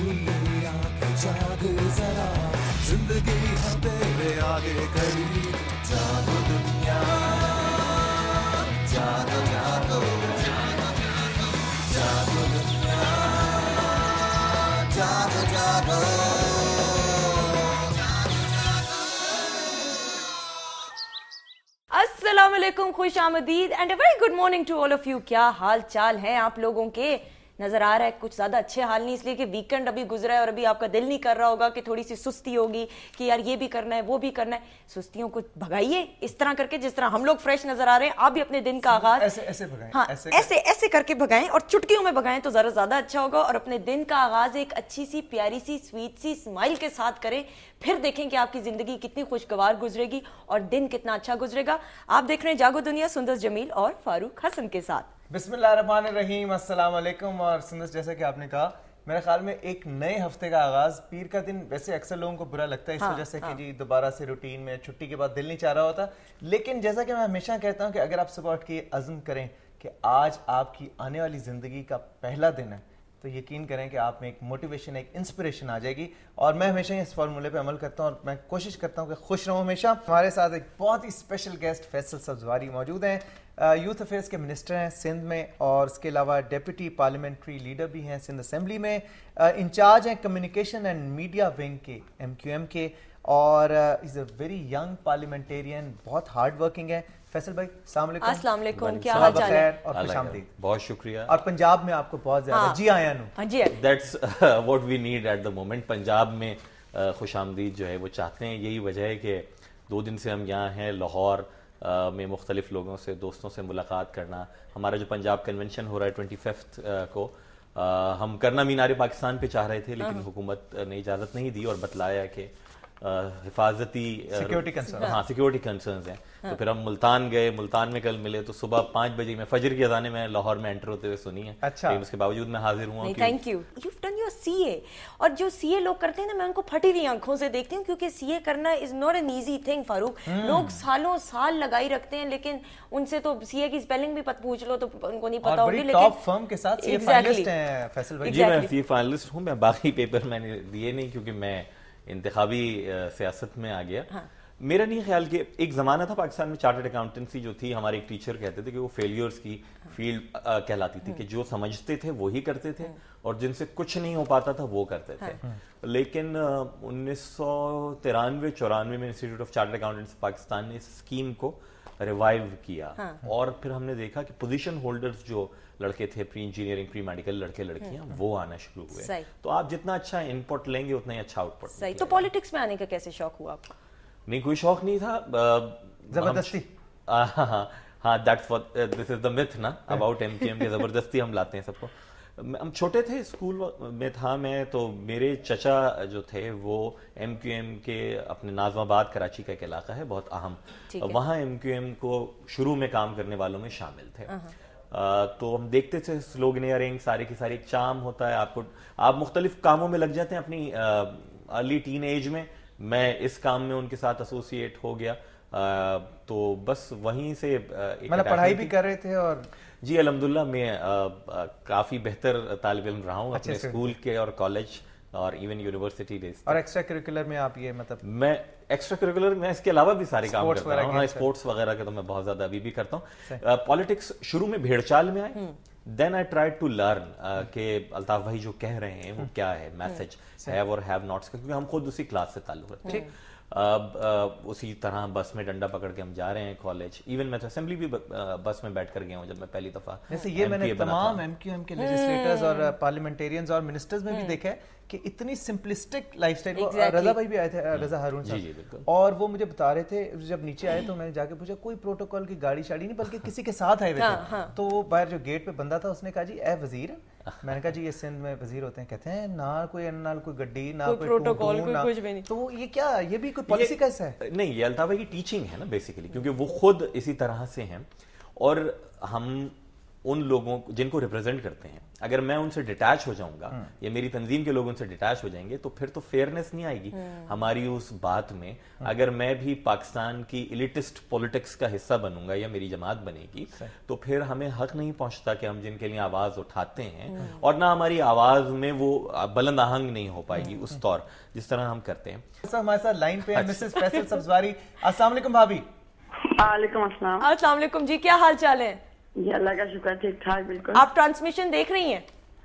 खुली आंख जाग जरा, जिंदगी है तेरे आगे खड़ी, जागो दुनिया, जागो जागो, जागो दुनिया, जागो जागो। अस्सलाम वालेकुम, खुश आमदीद and a very good morning to all of you. क्या हाल चाल है आप लोगों के? नजर आ रहा है कुछ ज्यादा अच्छे हाल नहीं, इसलिए कि वीकेंड अभी गुजरा है और अभी आपका दिल नहीं कर रहा होगा कि थोड़ी सी सुस्ती होगी कि यार ये भी करना है वो भी करना है। सुस्तियों को भगाइए इस तरह करके जिस तरह हम लोग फ्रेश नजर आ रहे हैं। आप भी अपने दिन का आगाज ऐसे भगाएं, हाँ ऐसे करके भगाएं और चुटकियों में भगाएं तो जरा ज्यादा अच्छा होगा। और अपने दिन का आगाज एक अच्छी सी प्यारी सी स्वीट सी स्माइल के साथ करें, फिर देखें कि आपकी जिंदगी कितनी खुशगवार गुजरेगी और दिन कितना अच्छा गुजरेगा। आप देख रहे हैं जागो दुनिया सुंदर जमील और फारूक हसन के साथ। बिस्मिल्लाहिर्रहमानिर्रहीम, अस्सलाम वालेकुम। और सुंदर, जैसा कि आपने कहा, मेरे ख्याल में एक नए हफ्ते का आगाज पीर का दिन वैसे अक्सर लोगों को बुरा लगता है इस वजह से कि जी दोबारा से रूटीन में छुट्टी के बाद दिल नहीं चाह रहा होता। लेकिन जैसा कि मैं हमेशा कहता हूं कि अगर आप सुबह उठ के अज़्म करें कि आज आपकी आने वाली ज़िंदगी का पहला दिन है, तो यकीन करें कि आप में एक मोटिवेशन, एक इंस्पिरेशन आ जाएगी। और मैं हमेशा इस फार्मूले पे अमल करता हूं और मैं कोशिश करता हूं कि खुश रहूं हमेशा। हमारे साथ एक बहुत ही स्पेशल गेस्ट फैसल सब्जवारी मौजूद हैं। यूथ अफेयर्स के मिनिस्टर हैं सिंध में, और इसके अलावा डेप्यूटी पार्लियामेंट्री लीडर भी हैं सिंध असेंबली में। इंचार्ज हैं कम्युनिकेशन एंड मीडिया विंग के MQM के, और is a very young parliamentarian, बहुत हार्ड वर्किंग है। फैसल भाई अस्सलाम वालेकुम, क्या हाल चाल है? और खुशामदीद। बहुत शुक्रिया। और पंजाब में आपको बहुत ज्यादा जी आया नु, that's what we need at the moment. Punjab में खुशामदीद जो है वो चाहते हैं। यही वजह है कि 2 दिन से हम यहाँ हैं लाहौर में मुख्तलिफ लोगों से, दोस्तों से मुलाकात करना। हमारा जो पंजाब कन्वेंशन हो रहा है 25 को हम करना मीनार पाकिस्तान पे चाह रहे थे, लेकिन हुकूमत ने इजाज़त नहीं दी और बतलाया कि हिफाजती सिक्योरिटी कंसर्न्स हैं। तो फिर हम मुल्तान गए। मुल्तान में कल मिले तो सुबह 5 बजे में फजर की अज़ानें मैं लाहौर में एंटर होते हुए सुनी है। अच्छा। उसके बावजूद मैं हाजिर हुआ। Thank you, you done your CA। और जो CA लोग करते हैं ना, मैं उनको फटी हुई आंखों से देखती हूँ, क्योंकि CA करना is not an easy thing Farooq. लोग सालों साल लगाई रखते हैं, लेकिन उनसे तो CA की स्पेलिंग भी पूछ लो तो उनको नहीं पता होगी। लेकिन टॉप फर्म के साथ CA फाइनलिस्ट हैं फैसल भाई। जी मैं CA फाइनलिस्ट हूँ। मैं बाकी पेपर मैंने दिए नहीं क्योंकि मैं इंतखाबी सियासत में आ गया। हाँ। मेरा नहीं ख्याल कि एक ज़माना था पाकिस्तान में चार्टर्ड अकाउंटेंसी जो थी, हमारे एक टीचर कहते थे कि वो फेलियर्स की फील्ड कहलाती थी, कि जो समझते थे वो ही करते थे और जिनसे कुछ नहीं हो पाता था वो करते थे। लेकिन 1993-94 में institute of chartered accountants Pakistan ने इस स्कीम को रिवाइव किया। और फिर हमने देखा कि पोजीशन होल्डर्स जो लड़के थे, प्री इंजीनियरिंग, प्री मेडिकल लड़के लड़कियां, वो आना शुरू हुए। तो आप जितना अच्छा इनपुट लेंगे उतना ही अच्छा आउटपुट। सही। तो पॉलिटिक्स में आने का कैसे शौक हुआ आपको? नहीं, कोई शौक नहीं था, जबरदस्ती। हाँ, that's what this is the myth ना अबाउट MQM के जबरदस्ती हम लाते हैं सबको। हम छोटे थे, स्कूल में था मैं, तो मेरे चचा जो थे वो MQM के, अपने नाज़माबाद कराची का एक इलाका है बहुत अहम, वहाँ MQM को शुरू में काम करने वालों में शामिल थे। तो हम देखते थे स्लोगनियरिंग सारी की सारी, एक चार्म होता है आपको, आप मुख्तलिफ कामों में लग जाते हैं अपनी अर्ली टीन एज में। मैं इस काम में उनके साथ एसोसिएट हो गया। तो बस वहीं से मतलब पढ़ाई भी कर रहे थे? और जी अल्हम्दुलिल्लाह मैं काफी बेहतर तालिब इल्म रहा हूँ अपने स्कूल के और कॉलेज और इवन यूनिवर्सिटी डेज। और एक्स्ट्रा करिकुलर में आप ये मतलब? मैं एक्स्ट्रा करिकुलर में इसके अलावा भी सारे काम करता हूँ। हाँ, स्पोर्ट्स वगैरह का तो मैं बहुत ज्यादा अभी भी करता हूँ। पॉलिटिक्स शुरू में भेड़चाल में आए, then I try to learn कि अल्ताफ भाई जो कह रहे हैं वो क्या है, मैसेज हैव और हैव नॉट्स का, क्योंकि हम खुद उसी क्लास से ताल्लुक रखते हैं। उसी तरह बस में डंडा पकड़ के हम जा रहे हैं कॉलेज। इवन मैं तो असेंबली भी बस में बैठ कर गया हूँ जब मैं पहली दफा। जैसे ये मैंने तमाम MQM के लेजिस्लेटर्स और पार्लियामेंटेरियंस और मिनिस्टर्स में भी देखा है कि इतनी सिंपलिस्टिक लाइफस्टाइल। रजा भाई भी आए थे, रजा हारून साहब, और वो मुझे बता रहे थे, जब नीचे आए तो मैंने जाके पूछा कोई प्रोटोकॉल की गाड़ी शाड़ी नहीं, बल्कि किसी के साथ आए हुए थे। तो वो बाहर जो गेट पे बंदा था उसने कहा जी ए वजीर। मैंने कहा जी ये सिंध में वजीर होते हैं? कहते हैं ना कोई गड्डी, ना कोई प्रोटोकॉल, कुछ भी नहीं। तो ये क्या, ये भी कोई पॉलिसी कैसा है? नहीं, ये अल्ताफ भाई की टीचिंग है ना बेसिकली, क्योंकि वो खुद इसी तरह से हैं और हम उन लोगों जिनको रिप्रेजेंट करते हैं, अगर मैं उनसे डिटैच हो जाऊंगा या मेरी तंजीम के लोग उनसे डिटैच हो जाएंगे तो फिर तो फेयरनेस नहीं आएगी हमारी उस बात में। अगर मैं भी पाकिस्तान की इलिटिस्ट पॉलिटिक्स का हिस्सा बनूंगा या मेरी जमात बनेगी तो फिर हमें हक नहीं पहुंचता कि हम जिनके लिए आवाज उठाते हैं, और ना हमारी आवाज में वो बुलंद आहंग नहीं हो पाएगी उस तौर जिस तरह हम करते हैं। हमारे साथ लाइन पे है मिसेस फैसल सब्जवारी। अस्सलाम वालेकुम भाभी। वालेकुम अस्सलाम। अस्सलाम वालेकुम जी, क्या हाल चाल है? जी अल्लाह का शुक्र, ठीक ठाक। बिल्कुल। आप ट्रांसमिशन देख रही हैं?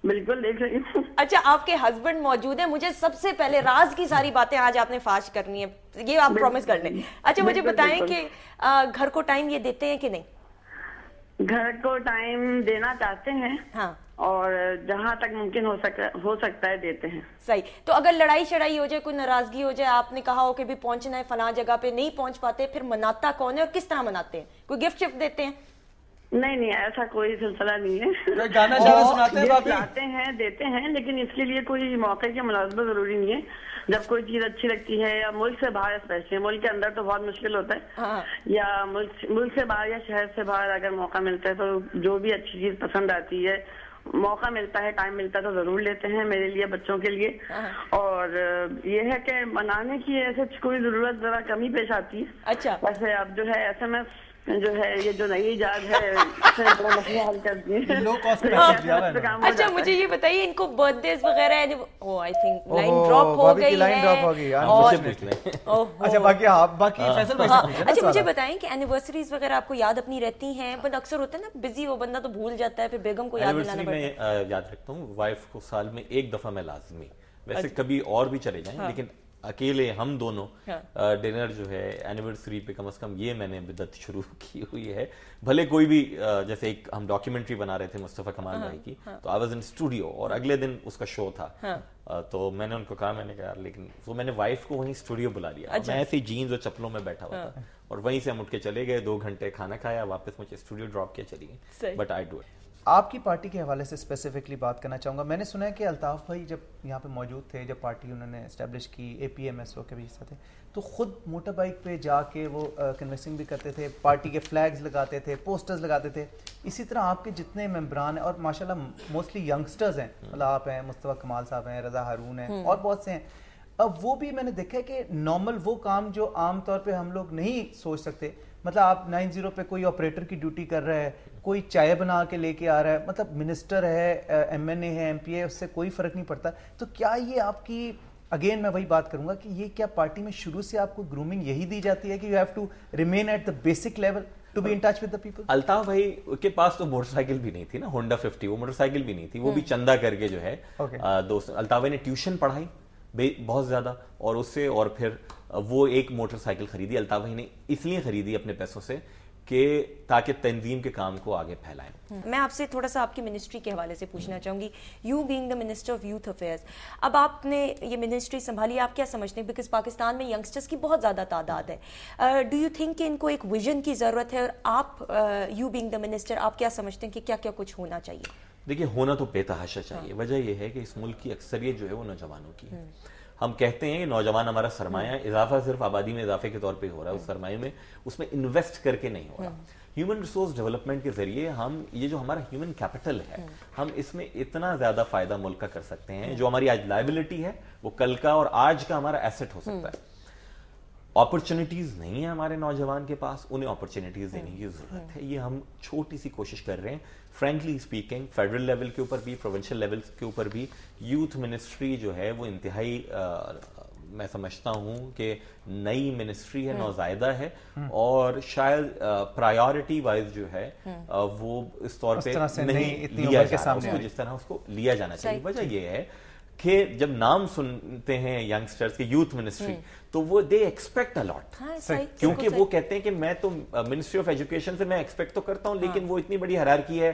बिल्कुल देख रही हूँ। अच्छा, आपके हस्बैंड मौजूद है, मुझे सबसे पहले राज की सारी बातें आज आपने फाश करनी है, ये आप प्रॉमिस कर लें। अच्छा, मुझे बताएं कि घर को टाइम ये देते हैं कि नहीं? घर को टाइम देना चाहते हैं, हाँ, और जहाँ तक मुमकिन हो सकता है देते हैं। सही। तो अगर लड़ाई शड़ाई हो जाए, कोई नाराजगी हो जाए, आपने कहा हो कि भी पहुंचना है फलां जगह पे, नहीं पहुंच पाते, फिर मनाता कौन है और किस तरह मनाते हैं? कोई गिफ्ट शिफ्ट देते हैं? नहीं, ऐसा कोई सिलसिला नहीं है। कोई गाना शाना सुनाते हैं भाभी? लाते हैं, देते हैं, लेकिन इसके लिए कोई मौके की मुलाजमत जरूरी नहीं है। जब कोई चीज अच्छी लगती है, या मुल्क से बाहर, स्पेशली मुल्क के अंदर तो बहुत मुश्किल होता है, हाँ। या मुल्क से बाहर या शहर से बाहर अगर मौका मिलता है तो जो भी अच्छी चीज पसंद आती है, मौका मिलता है, टाइम मिलता है तो जरूर लेते हैं, मेरे लिए, बच्चों के लिए। और ये है कि मनाने की ऐसे कोई जरूरत जरा कमी पेश आती है। अच्छा। वैसे अब जो है SMS जो है, ये जो नई इजाद है, इसने बड़ा मसला हल कर दिए। लो कॉस्ट पे काम किया है ना। अच्छा, मुझे ये बताइए, इनको बर्थडेज वगैरह, आई थिंक लाइन ड्रॉप हो गई है। लाइन ड्रॉप हो गई। अच्छा, बाकी फैसल भाई से पूछे ना। अच्छा, मुझे बताएं कि एनिवर्सरीज वगैरह आपको याद अपनी रहती हैं? बट अक्सर होता है ना, बिजी हो बंदा तो भूल जाता है, फिर बेगम को याद दिलाना पड़ता है। मैं याद रखता हूँ, वाइफ को साल में एक दफा मैं लाजमी, वैसे कभी और भी चले जाएं, लेकिन अकेले हम दोनों डिनर जो है एनिवर्सरी पे कम से कम ये मैंने बिदत शुरू की हुई है। भले कोई भी जैसे एक हम डॉक्यूमेंट्री बना रहे थे मुस्तफा कमाल भाई की, तो आई वाज इन स्टूडियो और अगले दिन उसका शो था, तो मैंने उनको कहा, मैंने कहा लेकिन वो मैंने वाइफ को वहीं स्टूडियो बुला लिया। अच्छा। मैं ऐसे जीन्स और चप्पलों में बैठा हुआ था और वहीं से हम उठ के चले गए, 2 घंटे खाना खाया, वापस मुझे स्टूडियो ड्रॉप किया, चली गई। But I do it. आपकी पार्टी के हवाले से स्पेसिफिकली बात करना चाहूँगा। मैंने सुना है कि अल्ताफ भाई जब यहाँ पे मौजूद थे, जब पार्टी उन्होंने एस्टेब्लिश की, APMSO के भी हिस्सा थे, तो खुद मोटर बाइक पे जाके वो कन्वेंसिंग भी करते थे, पार्टी के फ्लैग्स लगाते थे, पोस्टर्स लगाते थे। इसी तरह आपके जितने मेंबरान हैं, और माशाल्लाह मोस्टली यंगस्टर्स हैं, मतलब आप हैं, मुस्तफा कमाल साहब हैं, रजा हारून हैं, और बहुत से हैं, अब वो भी मैंने देखा है कि नॉर्मल वो काम जो आम तौर पे हम लोग नहीं सोच सकते, मतलब आप 90 पे कोई ऑपरेटर की ड्यूटी कर रहा है, कोई चाय बना के लेके आ रहा है, मतलब मिनिस्टर है, MNA है, MP है, उससे कोई फर्क नहीं पड़ता। तो क्या ये आपकी, अगेन मैं वही बात करूंगा कि ये क्या पार्टी में शुरू से आपको ग्रूमिंग यही दी जाती है कि you have to remain at the basic level to be in touch with the people? Altaf भाई के पास तो मोटरसाइकिल भी नहीं थी ना, होंडा 50, वो मोटरसाइकिल भी नहीं थी, वो भी चंदा करके जो है दोस्त। अल्ताफ भाई ने ट्यूशन पढ़ाई बहुत ज्यादा, और उससे और फिर वो एक मोटरसाइकिल खरीदी अल्ताफ भाई ने, इसलिए खरीदी अपने पैसों से कि ताकि तंजीम के काम को आगे फैलाएं। मैं आपसे थोड़ा सा आपकी मिनिस्ट्री के हवाले से पूछना चाहूंगी, you being the minister of youth affairs, अब आपने ये मिनिस्ट्री संभाली, आप क्या समझते हैं, बिकॉज पाकिस्तान में यंगस्टर्स की बहुत ज़्यादा तादाद है, डू यू थिंक कि इनको एक विजन की ज़रूरत है, और आप यू बीइंग द मिनिस्टर आप क्या समझते हैं कि क्या क्या कुछ होना चाहिए? देखिए, होना तो बेतहाशा चाहिए। वजह यह है कि इस मुल्क की अक्सरियत जो है वो नौजवानों की है। हम कहते हैं कि नौजवान हमारा सरमाया है, इजाफा सिर्फ आबादी में इजाफे के तौर पे हो रहा है, उस सरमाए में उसमें इन्वेस्ट करके नहीं हो रहा। ह्यूमन रिसोर्स डेवलपमेंट के जरिए हम ये जो हमारा ह्यूमन कैपिटल है, हम इसमें इतना ज्यादा फायदा मुल्क का कर सकते हैं। जो हमारी आज लायबिलिटी है वो कल का और आज का हमारा एसेट हो सकता है। अपॉर्चुनिटीज नहीं है हमारे नौजवान के पास, उन्हें अपॉर्चुनिटीज देने की जरूरत है। ये हम छोटी सी कोशिश कर रहे हैं। फ्रेंकली स्पीकिंग, फेडरल लेवल के ऊपर भी, प्रोविंशियल लेवल के ऊपर भी यूथ मिनिस्ट्री जो है वो इंतहाई मैं समझता हूं कि नई मिनिस्ट्री है, नौजायदा है, और शायद प्रायोरिटी वाइज जो है वो इस तौर पे नहीं लिया जा रहा उसको जिस तरह उसको लिया जाना चाहिए। वजह यह है कि जब नाम सुनते हैं यंगस्टर्स के यूथ मिनिस्ट्री, तो वो दे एक्सपेक्ट अलॉट, क्योंकि वो कहते हैं कि मैं तो मिनिस्ट्री ऑफ एजुकेशन से मैं एक्सपेक्ट तो करता हूं, लेकिन वो इतनी बड़ी हायरार्की है,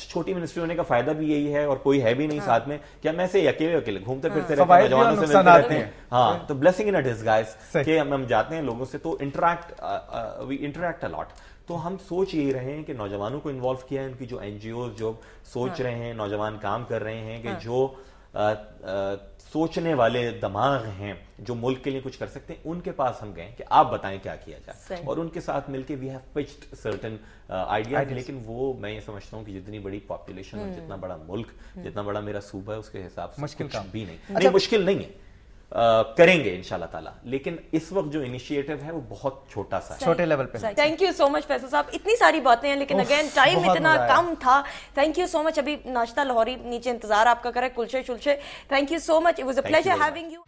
छोटी मिनिस्ट्री होने का फायदा भी यही है, और कोई है भी नहीं साथ में, क्या मैं से अकेले घूमते फिरते रहते हैं, नौजवानों से मिलते रहते हैं। हाँ, तो ब्लेसिंग इन अ डिस्गाइज कि हम जाते हैं लोगों से, तो वी इंटरैक्ट अलॉट। तो हम सोच यही रहे हैं कि नौजवानों को इन्वॉल्व किया है, उनकी जो NGOs जो सोच रहे हैं, नौजवान काम कर रहे हैं कि जो सोचने वाले दिमाग हैं जो मुल्क के लिए कुछ कर सकते हैं, उनके पास हम गए कि आप बताएं क्या किया जाए, और उनके साथ मिलके we have pitched certain ideas. लेकिन वो मैं ये समझता हूँ कि जितनी बड़ी पॉपुलेशन और जितना बड़ा मुल्क, जितना बड़ा मेरा सूबा है, उसके हिसाब से मुश्किल काम भी नहीं, मुश्किल नहीं है, करेंगे इंशाल्लाह ताला। लेकिन इस वक्त जो इनिशिएटिव है वो बहुत छोटा सा है, छोटे लेवल पे। Thank you so much Faisal साहब, इतनी सारी बातें हैं लेकिन अगेन टाइम इतना कम था। Thank you so much. अभी नाश्ता लाहौरी नीचे इंतजार आपका करे, कुलचे शुलचे। Thank you so much, it was a pleasure having you.